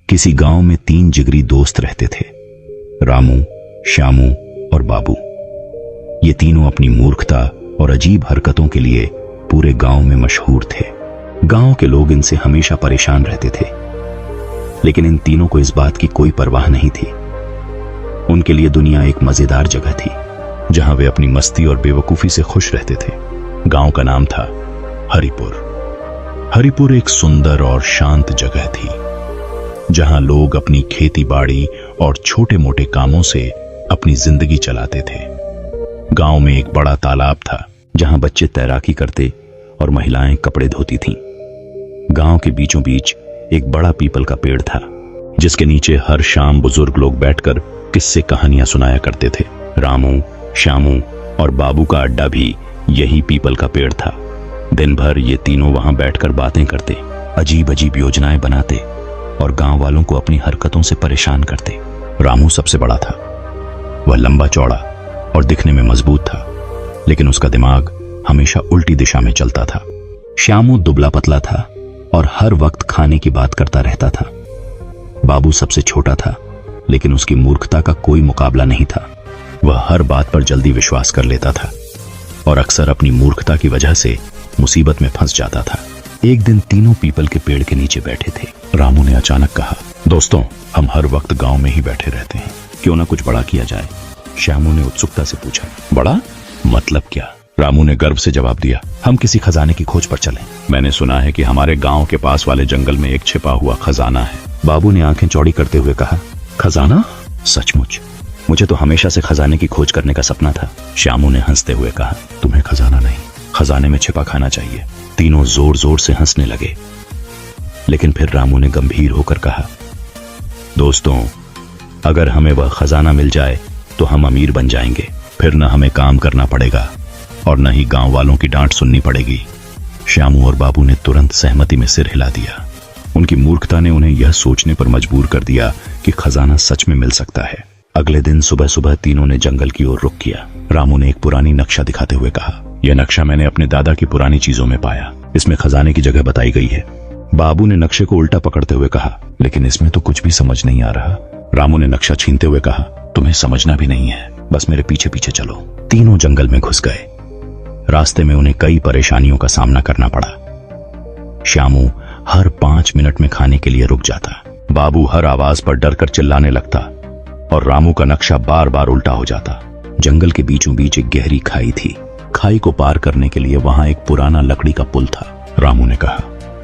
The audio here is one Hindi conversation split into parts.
किसी गांव में 3 जिगरी दोस्त रहते थे, रामू, श्यामू और बाबू। ये तीनों अपनी मूर्खता और अजीब हरकतों के लिए पूरे गांव में मशहूर थे। गांव के लोग इनसे हमेशा परेशान रहते थे, लेकिन इन तीनों को इस बात की कोई परवाह नहीं थी। उनके लिए दुनिया एक मजेदार जगह थी, जहां वे अपनी मस्ती और बेवकूफी से खुश रहते थे। गांव का नाम था हरिपुर। हरिपुर एक सुंदर और शांत जगह थी, जहां लोग अपनी खेती बाड़ी और छोटे मोटे कामों से अपनी जिंदगी चलाते थे। गांव में एक बड़ा तालाब था, जहां बच्चे तैराकी करते और महिलाएं कपड़े धोती थीं। गांव के बीचों बीच एक बड़ा पीपल का पेड़ था, जिसके नीचे हर शाम बुजुर्ग लोग बैठकर किस्से कहानियां सुनाया करते थे। रामू, श्यामू और बाबू का अड्डा भी यही पीपल का पेड़ था। दिन भर ये तीनों वहां बैठकर बातें करते, अजीब अजीब योजनाएं बनाते और गांव वालों को अपनी हरकतों से परेशान करते। रामू सबसे बड़ा था। वह लंबा चौड़ा और दिखने में मजबूत था, लेकिन उसका दिमाग हमेशा उल्टी दिशा में चलता था। श्यामू दुबला पतला था और हर वक्त खाने की बात करता रहता था। बाबू सबसे छोटा था, लेकिन उसकी मूर्खता का कोई मुकाबला नहीं था। वह हर बात पर जल्दी विश्वास कर लेता था और अक्सर अपनी मूर्खता की वजह से मुसीबत में फंस जाता था। एक दिन तीनों पीपल के पेड़ के नीचे बैठे थे। रामू ने अचानक कहा, दोस्तों, हम हर वक्त गांव में ही बैठे रहते हैं, क्यों ना कुछ बड़ा किया जाए? श्यामू ने उत्सुकता से पूछा, बड़ा मतलब क्या? रामू ने गर्व से जवाब दिया, हम किसी खजाने की खोज पर चलें। मैंने सुना है कि हमारे गांव के पास वाले जंगल में एक छिपा हुआ खजाना है। बाबू ने आंखें चौड़ी करते हुए कहा, खजाना? सचमुच? मुझे तो हमेशा से खजाने की खोज करने का सपना था। श्यामू ने हंसते हुए कहा, तुम्हें खजाना नहीं, खजाने में छिपा खाना चाहिए। तीनों जोर जोर से हंसने लगे, लेकिन फिर रामू ने गंभीर होकर कहा, दोस्तों, अगर हमें वह खजाना मिल जाए तो हम अमीर बन जाएंगे। फिर न हमें काम करना पड़ेगा और न ही गांव वालों की डांट सुननी पड़ेगी। श्यामू और बाबू ने तुरंत सहमति में सिर हिला दिया। उनकी मूर्खता ने उन्हें यह सोचने पर मजबूर कर दिया कि खजाना सच में मिल सकता है। अगले दिन सुबह सुबह तीनों ने जंगल की ओर रुख किया। रामू ने एक पुरानी नक्शा दिखाते हुए कहा, यह नक्शा मैंने अपने दादा की पुरानी चीजों में पाया। इसमें खजाने की जगह बताई गई है। बाबू ने नक्शे को उल्टा पकड़ते हुए कहा, लेकिन इसमें तो कुछ भी समझ नहीं आ रहा। रामू ने नक्शा छीनते हुए कहा, तुम्हें समझना भी नहीं है, बस मेरे पीछे पीछे चलो। तीनों जंगल में घुस गए। रास्ते में उन्हें कई परेशानियों का सामना करना पड़ा। श्यामू हर 5 मिनट में खाने के लिए रुक जाता, बाबू हर आवाज पर डरकर चिल्लाने लगता और रामू का नक्शा बार बार उल्टा हो जाता। जंगल के बीचों बीच एक गहरी खाई थी। खाई को पार करने के लिए वहां एक पुराना लकड़ी का पुल था। रामू ने कहा,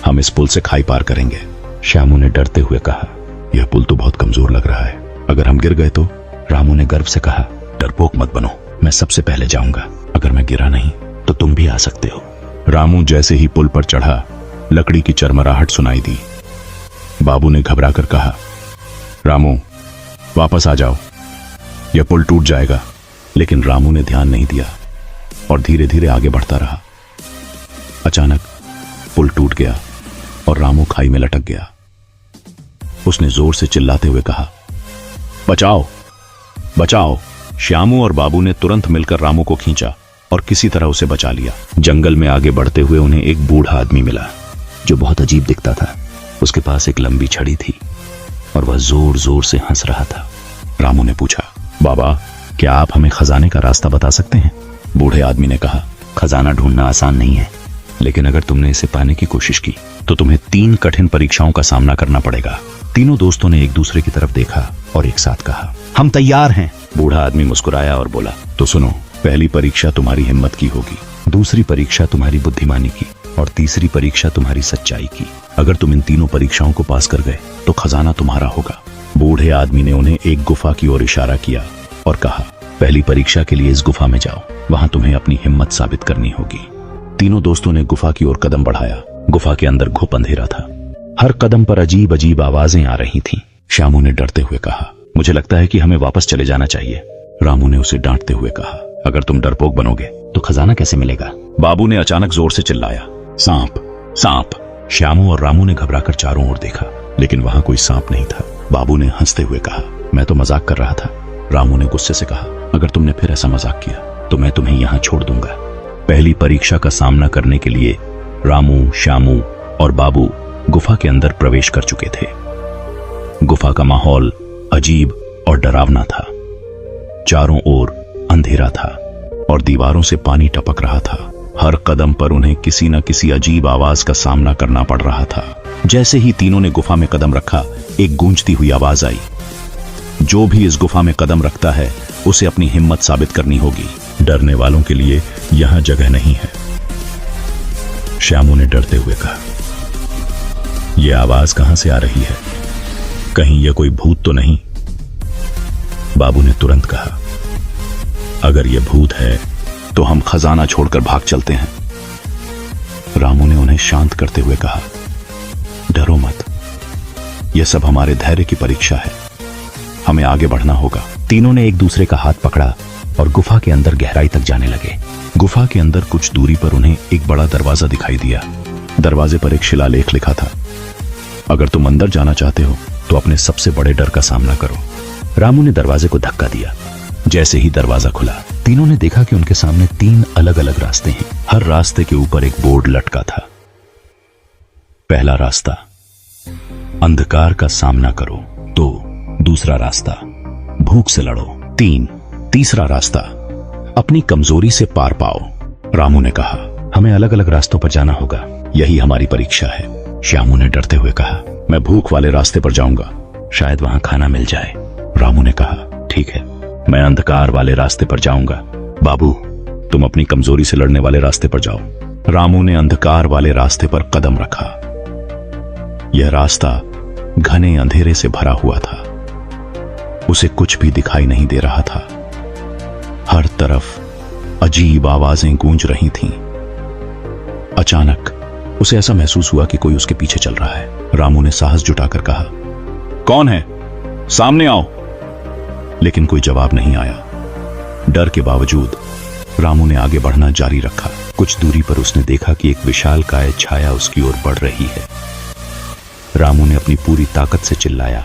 हम इस पुल से खाई पार करेंगे। श्यामू ने डरते हुए कहा, यह पुल तो बहुत कमजोर लग रहा है, अगर हम गिर गए तो? रामू ने गर्व से कहा, डरपोक मत बनो, मैं सबसे पहले जाऊंगा। अगर मैं गिरा नहीं तो तुम भी आ सकते हो। रामू जैसे ही पुल पर चढ़ा, लकड़ी की चरमराहट सुनाई दी। बाबू ने घबराकर कहा, रामू, वापस आ जाओ, यह पुल टूट जाएगा। लेकिन रामू ने ध्यान नहीं दिया और धीरे धीरे आगे बढ़ता रहा। अचानक पुल टूट गया और रामू खाई में लटक गया। उसने जोर से चिल्लाते हुए कहा, बचाओ, बचाओ। श्यामू और बाबू ने तुरंत मिलकर रामू को खींचा और किसी तरह उसे बचा लिया। जंगल में आगे बढ़ते हुए उन्हें एक बूढ़ा आदमी मिला, जो बहुत अजीब दिखता था। उसके पास एक लंबी छड़ी थी और वह जोर जोर से हंस रहा था। रामू ने पूछा, बाबा, क्या आप हमें खजाने का रास्ता बता सकते हैं? बूढ़े आदमी ने कहा, खजाना ढूंढना आसान नहीं है, लेकिन अगर तुमने इसे पाने की कोशिश की तो तुम्हें 3 कठिन परीक्षाओं का सामना करना पड़ेगा। तीनों दोस्तों ने एक दूसरे की तरफ देखा और एक साथ कहा, हम तैयार हैं। बूढ़ा आदमी मुस्कुराया और बोला, तो सुनो, पहली परीक्षा तुम्हारी हिम्मत की होगी, दूसरी परीक्षा तुम्हारी बुद्धिमानी की और तीसरी परीक्षा तुम्हारी सच्चाई की। अगर तुम इन तीनों परीक्षाओं को पास कर गए तो खजाना तुम्हारा होगा। बूढ़े आदमी ने उन्हें एक गुफा की ओर इशारा किया और कहा, पहली परीक्षा के लिए इस गुफा में जाओ, वहां तुम्हें अपनी हिम्मत साबित करनी होगी। तीनों दोस्तों ने गुफा की ओर कदम बढ़ाया। गुफा के अंदर घुप अंधेरा था। हर कदम पर अजीब अजीब आवाजें आ रही थीं। श्यामू ने डरते हुए कहा, मुझे लगता है कि हमें वापस चले जाना चाहिए। रामू ने उसे डांटते हुए कहा, अगर तुम डरपोक बनोगे तो खजाना कैसे मिलेगा? बाबू ने अचानक जोर से चिल्लाया, सांप, सांप। श्यामू और रामू ने घबराकर चारों ओर देखा, लेकिन वहां कोई सांप नहीं था। बाबू ने हंसते हुए कहा, मैं तो मजाक कर रहा था। रामू ने गुस्से से कहा, अगर तुमने फिर ऐसा मजाक किया तो मैं तुम्हें यहां छोड़ दूंगा। पहली परीक्षा का सामना करने के लिए रामू, श्यामू और बाबू गुफा के अंदर प्रवेश कर चुके थे। गुफा का माहौल अजीब और डरावना था। चारों ओर अंधेरा था और दीवारों से पानी टपक रहा था। हर कदम पर उन्हें किसी न किसी अजीब आवाज का सामना करना पड़ रहा था। जैसे ही तीनों ने गुफा में कदम रखा, एक गूंजती हुई आवाज आई। जो भी इस गुफा में कदम रखता है उसे अपनी हिम्मत साबित करनी होगी। डरने वालों के लिए यहां जगह नहीं है, श्यामू ने डरते हुए कहा। यह आवाज कहां से आ रही है? कहीं यह कोई भूत तो नहीं? बाबू ने तुरंत कहा, अगर यह भूत है तो हम खजाना छोड़कर भाग चलते हैं। रामू ने उन्हें शांत करते हुए कहा, डरो मत, यह सब हमारे धैर्य की परीक्षा है, हमें आगे बढ़ना होगा। तीनों ने एक दूसरे का हाथ पकड़ा और गुफा के अंदर गहराई तक जाने लगे। गुफा के अंदर कुछ दूरी पर उन्हें एक बड़ा दरवाजा दिखाई दिया। दरवाजे पर एक शिलालेख लिखा था, अगर तुम अंदर जाना चाहते हो तो अपने सबसे बड़े डर का सामना करो। रामू ने दरवाजे को धक्का दिया। जैसे ही दरवाजा खुला, तीनों ने देखा कि उनके सामने 3 अलग अलग रास्ते हैं। हर रास्ते के ऊपर एक बोर्ड लटका था। पहला रास्ता, अंधकार का सामना करो। 2, दूसरा रास्ता, भूख से लड़ो। 3, तीसरा रास्ता, अपनी कमजोरी से पार पाओ। रामू ने कहा, हमें अलग अलग रास्तों पर जाना होगा, यही हमारी परीक्षा है। श्यामू ने डरते हुए कहा, मैं भूख वाले रास्ते पर जाऊंगा, शायद वहां खाना मिल जाए। रामू ने कहा, ठीक है, मैं अंधकार वाले रास्ते पर जाऊंगा। बाबू, तुम अपनी कमजोरी से लड़ने वाले रास्ते पर जाओ। रामू ने अंधकार वाले रास्ते पर कदम रखा। यह रास्ता घने अंधेरे से भरा हुआ था। उसे कुछ भी दिखाई नहीं दे रहा था। हर तरफ अजीब आवाजें गूंज रही थीं। अचानक उसे ऐसा महसूस हुआ कि कोई उसके पीछे चल रहा है। रामू ने साहस जुटाकर कहा, कौन है? सामने आओ। लेकिन कोई जवाब नहीं आया। डर के बावजूद रामू ने आगे बढ़ना जारी रखा। कुछ दूरी पर उसने देखा कि एक विशालकाय छाया उसकी ओर बढ़ रही है। रामू ने अपनी पूरी ताकत से चिल्लाया,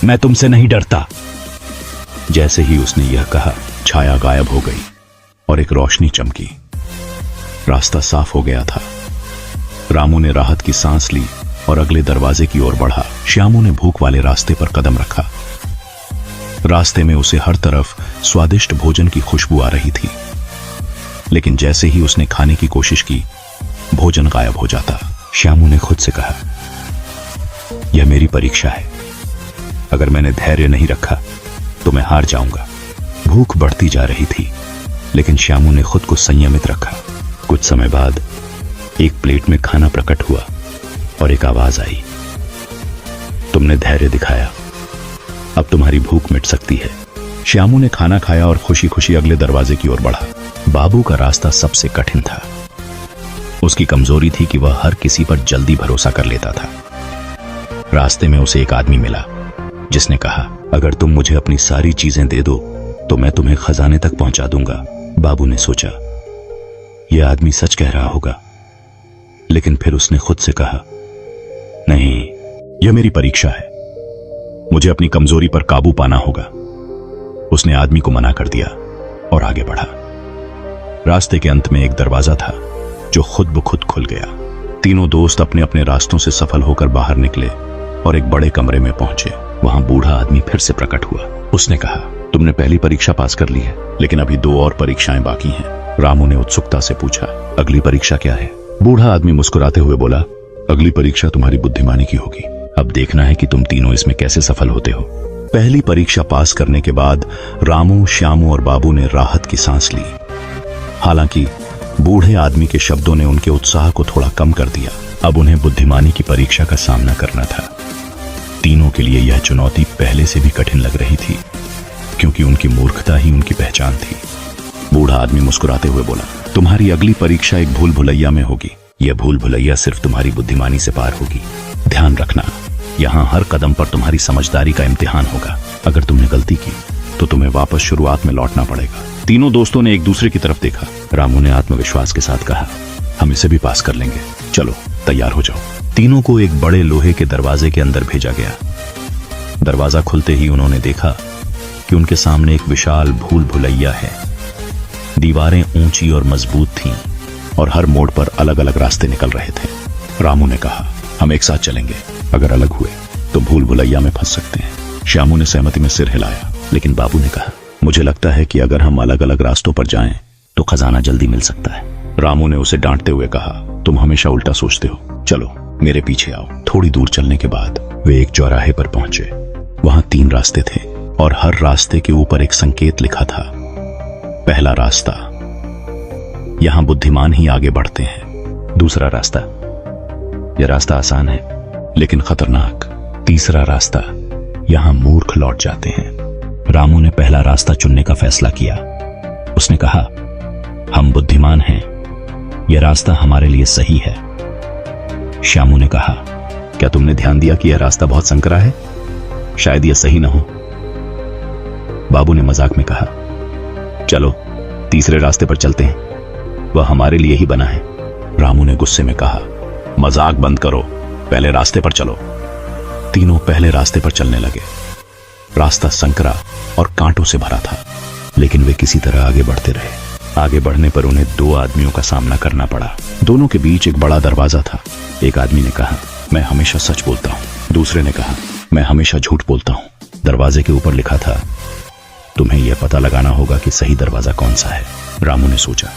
मैं तुमसे नहीं डरता। जैसे ही उसने यह कहा, छाया गायब हो गई और एक रोशनी चमकी। रास्ता साफ हो गया था। रामू ने राहत की सांस ली और अगले दरवाजे की ओर बढ़ा। श्यामू ने भूख वाले रास्ते पर कदम रखा। रास्ते में उसे हर तरफ स्वादिष्ट भोजन की खुशबू आ रही थी, लेकिन जैसे ही उसने खाने की कोशिश की, भोजन गायब हो जाता। श्यामू ने खुद से कहा, यह मेरी परीक्षा है, अगर मैंने धैर्य नहीं रखा तो मैं हार जाऊंगा। भूख बढ़ती जा रही थी, लेकिन श्यामू ने खुद को संयमित रखा। कुछ समय बाद एक प्लेट में खाना प्रकट हुआ और एक आवाज आई, तुमने धैर्य दिखाया, अब तुम्हारी भूख मिट सकती है। श्यामू ने खाना खाया और खुशी खुशी अगले दरवाजे की ओर बढ़ा। बाबू का रास्ता सबसे कठिन था। उसकी कमजोरी थी कि वह हर किसी पर जल्दी भरोसा कर लेता था। रास्ते में उसे एक आदमी मिला जिसने कहा, अगर तुम मुझे अपनी सारी चीजें दे दो तो मैं तुम्हें खजाने तक पहुंचा दूंगा। बाबू ने सोचा, यह आदमी सच कह रहा होगा, लेकिन फिर उसने खुद से कहा, नहीं, यह मेरी परीक्षा है, मुझे अपनी कमजोरी पर काबू पाना होगा। उसने आदमी को मना कर दिया और आगे बढ़ा। रास्ते के अंत में एक दरवाजा था जो खुद ब खुद खुल गया। तीनों दोस्त अपने अपने रास्तों से सफल होकर बाहर निकले और एक बड़े कमरे में पहुंचे। वहां बूढ़ा आदमी फिर से प्रकट हुआ। उसने कहा, तुमने पहली परीक्षा पास कर ली है, लेकिन अभी 2 और परीक्षाएं बाकी हैं। रामू ने उत्सुकता से पूछा, अगली परीक्षा क्या है? बूढ़ा आदमी मुस्कुराते हुए बोला, अगली परीक्षा तुम्हारी बुद्धिमानी की होगी। अब देखना है कि तुम तीनों इसमें कैसे सफल होते हो। पहली परीक्षा पास करने के बाद रामू, श्यामू और बाबू ने राहत की सांस ली। हालांकि बूढ़े आदमी के शब्दों ने उनके उत्साह को थोड़ा कम कर दिया। अब उन्हें बुद्धिमानी की परीक्षा का सामना करना था। तीनों के लिए यह चुनौती पहले से भी कठिन लग रही थी, क्योंकि उनकी मूर्खता ही उनकी पहचान थी। बूढ़ा आदमी मुस्कुराते हुए बोला, तुम्हारी अगली परीक्षा एक भूल भुलैया में होगी। यह भूल भुलैया सिर्फ तुम्हारी बुद्धिमानी से पार होगी। ध्यान रखना, यहाँ हर कदम पर तुम्हारी समझदारी का इम्तिहान होगा। अगर तुमने गलती की तो तुम्हें वापस शुरुआत में लौटना पड़ेगा। तीनों दोस्तों ने एक दूसरे की तरफ देखा। रामू ने आत्मविश्वास के साथ कहा, हम इसे भी पास कर लेंगे, चलो तैयार हो जाओ। तीनों को एक बड़े लोहे के दरवाजे के अंदर भेजा गया। दरवाजा खुलते ही उन्होंने देखा कि उनके सामने एक विशाल भूल भुलैया है। दीवारें ऊंची और मजबूत थीं और हर मोड़ पर अलग अलग रास्ते निकल रहे थे। रामू ने कहा, हम एक साथ चलेंगे, अगर अलग हुए तो भूल भुलैया में फंस सकते हैं। श्यामू ने सहमति में सिर हिलाया, लेकिन बाबू ने कहा, मुझे लगता है कि अगर हम अलग अलग रास्तों पर जाएं तो खजाना जल्दी मिल सकता है। रामू ने उसे डांटते हुए कहा, तुम हमेशा उल्टा सोचते हो, चलो मेरे पीछे आओ। थोड़ी दूर चलने के बाद वे एक चौराहे पर पहुंचे। वहां 3 रास्ते थे और हर रास्ते के ऊपर एक संकेत लिखा था, पहला रास्ता, यहां बुद्धिमान ही आगे बढ़ते हैं। दूसरा रास्ता, यह रास्ता आसान है लेकिन खतरनाक। तीसरा रास्ता, यहां मूर्ख लौट जाते हैं। रामू ने पहला रास्ता चुनने का फैसला किया। उसने कहा, हम बुद्धिमान हैं, यह रास्ता हमारे लिए सही है। श्यामू ने कहा, क्या तुमने ध्यान दिया कि यह रास्ता बहुत संकरा है? शायद यह सही न हो। बाबू ने मजाक में कहा, चलो तीसरे रास्ते पर चलते हैं, वह हमारे लिए ही बना है। रामू ने गुस्से में कहा, मजाक बंद करो, पहले रास्ते पर चलो। तीनों पहले रास्ते पर चलने लगे। रास्ता संकरा और कांटों से भरा था, लेकिन वे किसी तरह आगे बढ़ते रहे। आगे बढ़ने पर उन्हें 2 आदमियों का सामना करना पड़ा। दोनों के बीच एक बड़ा दरवाजा था। एक आदमी ने कहा, मैं हमेशा सच बोलता हूं। दूसरे ने कहा, मैं हमेशा झूठ बोलता हूं। दरवाजे के ऊपर लिखा था, तुम्हें यह पता लगाना होगा कि सही दरवाजा कौन सा है। रामू ने सोचा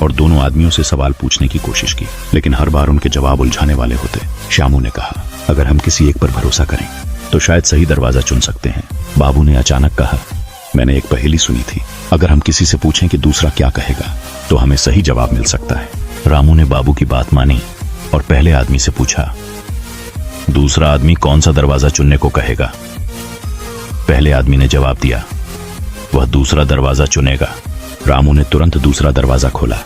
और दोनों आदमियों से सवाल पूछने की कोशिश की, लेकिन हर बार उनके जवाब उलझाने वाले होते। श्यामू ने कहा, अगर हम किसी एक पर भरोसा करें तो शायद सही दरवाजा चुन सकते हैं। बाबू ने अचानक कहा, मैंने एक पहेली सुनी थी, अगर हम किसी से पूछें कि दूसरा क्या कहेगा तो हमें सही जवाब मिल सकता है। रामू ने बाबू की बात मानी और पहले आदमी से पूछा, दूसरा आदमी कौन सा दरवाजा चुनने को कहेगा? पहले आदमी ने जवाब दिया, वह दूसरा दरवाजा चुनेगा। रामू ने तुरंत दूसरा दरवाजा खोला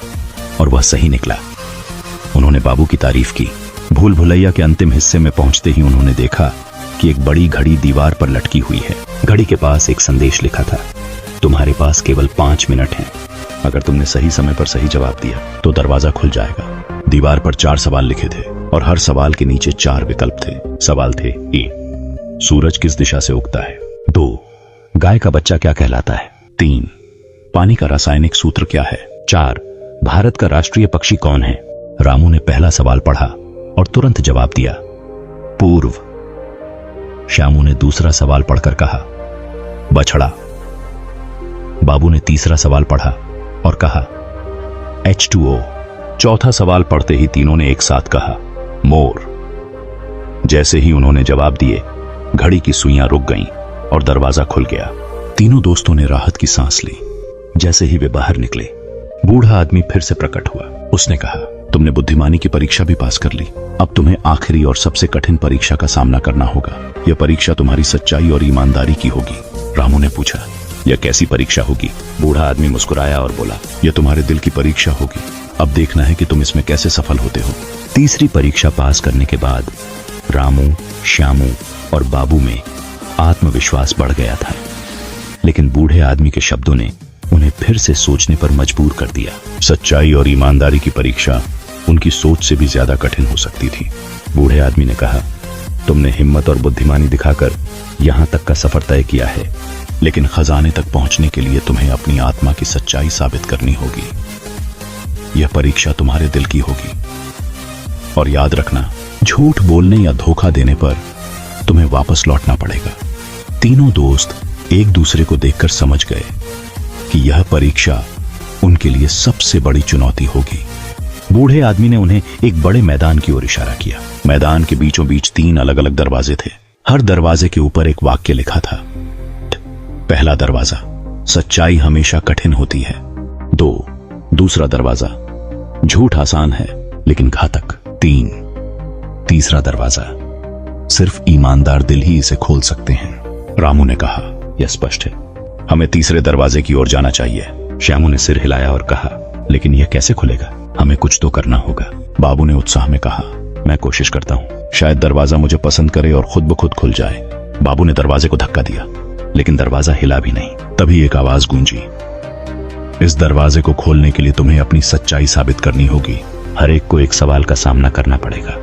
और वह सही निकला। उन्होंने बाबू की तारीफ की। भूल भुलैया के अंतिम हिस्से में पहुंचते ही उन्होंने देखा कि एक बड़ी घड़ी दीवार पर लटकी हुई है। घड़ी के पास एक संदेश लिखा था, तुम्हारे पास केवल 5 मिनट हैं। अगर तुमने सही समय पर सही जवाब दिया तो दरवाजा खुल जाएगा। दीवार पर 4 सवाल लिखे थे और हर सवाल के नीचे 4 विकल्प थे। सवाल थे, ए, सूरज किस दिशा से उगता है? 2, गाय का बच्चा क्या कहलाता है? 3, पानी का रासायनिक सूत्र क्या है? 4, भारत का राष्ट्रीय पक्षी कौन है? रामू ने पहला सवाल पढ़ा और तुरंत जवाब दिया, पूर्व। श्यामू ने दूसरा सवाल पढ़कर कहा, बछड़ा। बाबू ने तीसरा सवाल पढ़ा और कहा, H2O। चौथा सवाल पढ़ते ही तीनों ने एक साथ कहा, मोर। जैसे ही उन्होंने जवाब दिए, घड़ी की सुइयां रुक गईं और दरवाजा खुल गया। तीनों दोस्तों ने राहत की सांस ली। जैसे ही वे बाहर निकले, बूढ़ा आदमी फिर से प्रकट हुआ। उसने कहा, तुमने बुद्धिमानी की परीक्षा भी पास कर ली, अब तुम्हें आखिरी और सबसे कठिन परीक्षा का सामना करना होगा। यह परीक्षा तुम्हारी सच्चाई और ईमानदारी की होगी। रामू ने पूछा, यह कैसी परीक्षा होगी? बूढ़ा आदमी मुस्कुराया और बोला, यह तुम्हारे दिल की परीक्षा होगी। अब देखना है कि तुम इसमें कैसे सफल होते हो। तीसरी परीक्षा पास करने के बाद रामू, श्यामू और बाबू में आत्मविश्वास बढ़ गया था, लेकिन बूढ़े आदमी के शब्दों ने उन्हें फिर से सोचने पर मजबूर कर दिया। सच्चाई और ईमानदारी की परीक्षा उनकी सोच से भी ज्यादा कठिन हो सकती थी। बूढ़े आदमी ने कहा, तुमने हिम्मत और बुद्धिमानी दिखाकर यहां तक का सफर तय किया है, लेकिन खजाने तक पहुंचने के लिए तुम्हें अपनी आत्मा की सच्चाई साबित करनी होगी। यह परीक्षा तुम्हारे दिल की होगी और याद रखना, झूठ बोलने या धोखा देने पर तुम्हें वापस लौटना पड़ेगा। तीनों दोस्त एक दूसरे को देखकर समझ गए कि यह परीक्षा उनके लिए सबसे बड़ी चुनौती होगी। बूढ़े आदमी ने उन्हें एक बड़े मैदान की ओर इशारा किया। मैदान के बीचों बीच 3 अलग अलग दरवाजे थे। हर दरवाजे के ऊपर एक वाक्य लिखा था। पहला दरवाजा, सच्चाई हमेशा कठिन होती है। 2, दूसरा दरवाजा, झूठ आसान है लेकिन घातक। 3, तीसरा दरवाजा, सिर्फ ईमानदार दिल ही इसे खोल सकते हैं। रामू ने कहा, यह स्पष्ट है, हमें तीसरे दरवाजे की ओर जाना चाहिए। श्यामू ने सिर हिलाया और कहा, लेकिन यह कैसे खुलेगा? हमें कुछ तो करना होगा। बाबू ने उत्साह में कहा, मैं कोशिश करता हूं, शायद दरवाजा मुझे पसंद करे और खुद ब खुद खुल जाए। बाबू ने दरवाजे को धक्का दिया, लेकिन दरवाजा हिला भी नहीं। तभी एक आवाज गूंजी, इस दरवाजे को खोलने के लिए तुम्हें अपनी सच्चाई साबित करनी होगी। हर एक को एक सवाल का सामना करना पड़ेगा।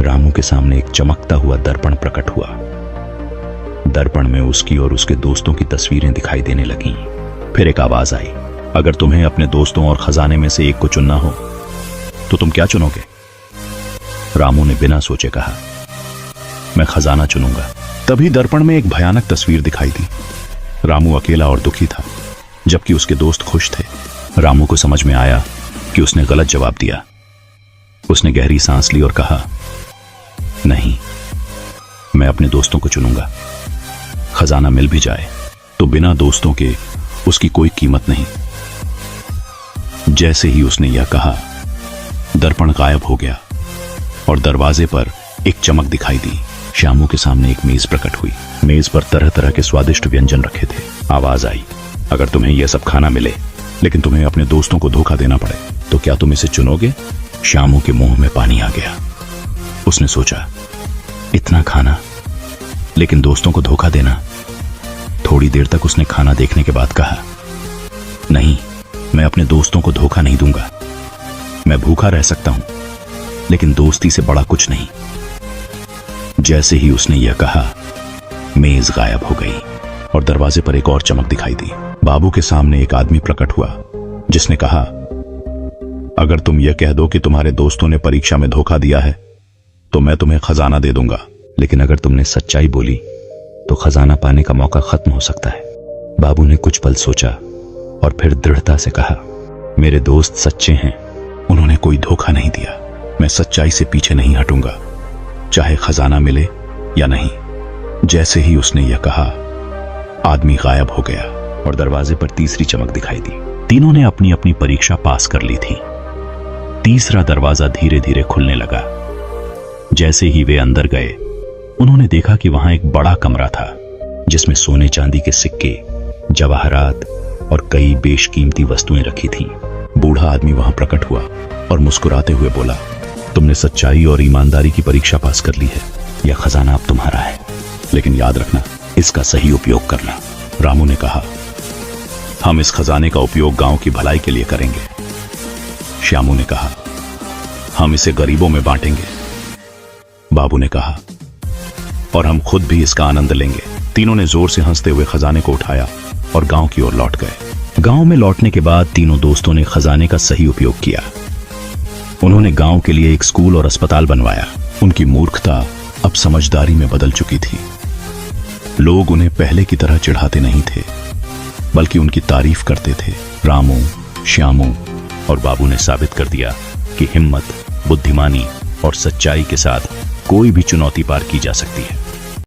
रामू के सामने एक चमकता हुआ दर्पण प्रकट हुआ। दर्पण में उसकी और उसके दोस्तों की तस्वीरें दिखाई देने लगीं। फिर एक आवाज आई, अगर तुम्हें अपने दोस्तों और खजाने में से एक को चुनना हो तो तुम क्या चुनोगे? रामू ने बिना सोचे कहा, मैं खजाना चुनूंगा। तभी दर्पण में एक भयानक तस्वीर दिखाई दी। रामू अकेला और दुखी था, जबकि उसके दोस्त खुश थे। रामू को समझ में आया कि उसने गलत जवाब दिया। उसने गहरी सांस ली और कहा, नहीं, मैं अपने दोस्तों को चुनूंगा। खजाना मिल भी जाए तो बिना दोस्तों के उसकी कोई कीमत नहीं। जैसे ही उसने यह कहा, दर्पण गायब हो गया और दरवाजे पर एक चमक दिखाई दी। श्यामू के सामने एक मेज प्रकट हुई। मेज पर तरह तरह के स्वादिष्ट व्यंजन रखे थे। आवाज आई, अगर तुम्हें यह सब खाना मिले लेकिन तुम्हें अपने दोस्तों को धोखा देना पड़े तो क्या तुम इसे चुनोगे? श्यामू के मुंह में पानी आ गया। उसने सोचा, इतना खाना लेकिन दोस्तों को धोखा देना। थोड़ी देर तक उसने खाना देखने के बाद कहा, नहीं, मैं अपने दोस्तों को धोखा नहीं दूंगा। मैं भूखा रह सकता हूं लेकिन दोस्ती से बड़ा कुछ नहीं। जैसे ही उसने यह कहा, मेज गायब हो गई और दरवाजे पर एक और चमक दिखाई दी। बाबू के सामने एक आदमी प्रकट हुआ जिसने कहा, अगर तुम यह कह दो कि तुम्हारे दोस्तों ने परीक्षा में धोखा दिया है तो मैं तुम्हें खजाना दे दूंगा, लेकिन अगर तुमने सच्चाई बोली तो खजाना पाने का मौका खत्म हो सकता है। बाबू ने कुछ पल सोचा और फिर दृढ़ता से कहा, मेरे दोस्त सच्चे हैं, उन्होंने कोई धोखा नहीं दिया। मैं सच्चाई से पीछे नहीं हटूंगा, चाहे खजाना मिले या नहीं। जैसे ही उसने यह कहा, आदमी गायब हो गया और दरवाजे पर तीसरी चमक दिखाई दी। तीनों ने अपनी अपनी परीक्षा पास कर ली थी। तीसरा दरवाजा धीरे धीरे खुलने लगा। जैसे ही वे अंदर गए, उन्होंने देखा कि वहां एक बड़ा कमरा था जिसमें सोने चांदी के सिक्के, जवाहरात और कई बेशकीमती वस्तुएं रखी थीं। बूढ़ा आदमी वहां प्रकट हुआ और मुस्कुराते हुए बोला, तुमने सच्चाई और ईमानदारी की परीक्षा पास कर ली है। यह खजाना अब तुम्हारा है, लेकिन याद रखना, इसका सही उपयोग करना। रामू ने कहा, हम इस खजाने का उपयोग गांव की भलाई के लिए करेंगे। श्यामू ने कहा, हम इसे गरीबों में बांटेंगे। बाबू ने कहा, और हम खुद भी इसका आनंद लेंगे। तीनों ने जोर से हंसते हुए खजाने को उठाया और गांव की ओर लौट गए। गांव में लौटने के बाद तीनों दोस्तों ने खजाने का सही उपयोग किया। उन्होंने गांव के लिए एक स्कूल और अस्पताल बनवाया। उनकी मूर्खता अब समझदारी में बदल चुकी थी। लोग उन्हें पहले की तरह चिढ़ाते नहीं थे, बल्कि उनकी तारीफ करते थे। रामू, श्यामू और बाबू ने साबित कर दिया कि हिम्मत, बुद्धिमानी और सच्चाई के साथ कोई भी चुनौती पार की जा सकती है।